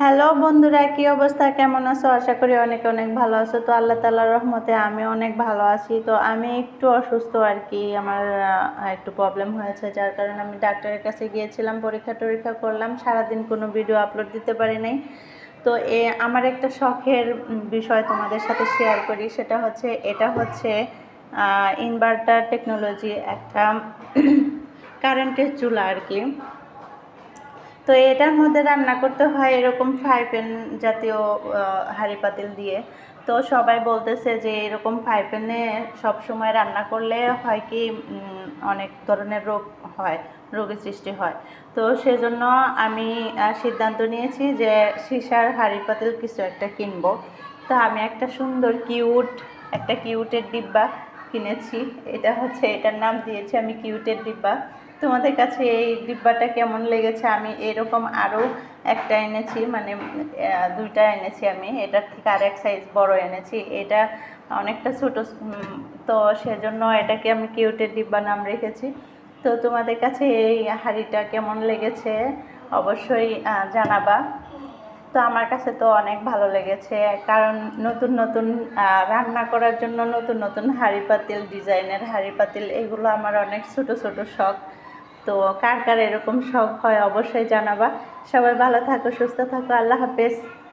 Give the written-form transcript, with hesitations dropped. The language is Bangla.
হ্যালো বন্ধুরা, কি অবস্থা, কেমন আছো? আশা করি অনেক অনেক ভালো আছো। তো আল্লাহ তাআলার রহমতে আমি অনেক ভালো আছি। তো আমি একটু অসুস্থ আর কি, আমার একটু প্রবলেম হয়েছে, যার কারণে আমি ডাক্তারের কাছে গিয়েছিলাম, পরীক্ষা করলাম, সারাদিন কোনো ভিডিও আপলোড দিতে পারি নাই। তো আমার একটা শখের বিষয় তোমাদের সাথে শেয়ার করি, সেটা হচ্ছে এটা হচ্ছে ইনভার্টার টেকনোলজি, একটা কারেন্টের চুলা আর কি। তো এটার মধ্যে রান্না করতে হয় এরকম ফ্রাই প্যান জাতীয় হাঁড়ি পাতিল দিয়ে। তো সবাই বলতেছে যে এরকম ফ্রাই প্যানে সবসময় রান্না করলে হয় কি অনেক ধরনের রোগের সৃষ্টি হয়। তো সেজন্য আমি সিদ্ধান্ত নিয়েছি যে সীসার হাঁড়ি পাতিল কিছু একটা কিনবো। তো আমি একটা সুন্দর কিউটের ডিব্বা কিনেছি। এটার নাম দিয়েছি আমি কিউটের ডিব্বা। তোমাদের কাছে এই ডিব্বাটা কেমন লেগেছে? আমি এরকম আরও একটা এনেছি, মানে দুইটা এনেছি আমি, এটার থেকে আর এক সাইজ বড় এনেছি। এটা অনেকটা ছোটো, তো সেজন্য এটাকে আমি কিউটের ডিব্বা নাম রেখেছি। তো তোমাদের কাছে এই হাঁড়িটা কেমন লেগেছে অবশ্যই জানাবা। তো আমার কাছে তো অনেক ভালো লেগেছে, কারণ নতুন নতুন রান্না করার জন্য নতুন নতুন হাঁড়ি পাতিল, ডিজাইনের হাঁড়ি পাতিল, এগুলো আমার অনেক ছোট ছোট শখ। তো কার কার এরকম শখ হয় অবশ্যই জানাবা। সবাই ভালো থাকো, সুস্থ থাকো, আল্লাহ হাফেজ।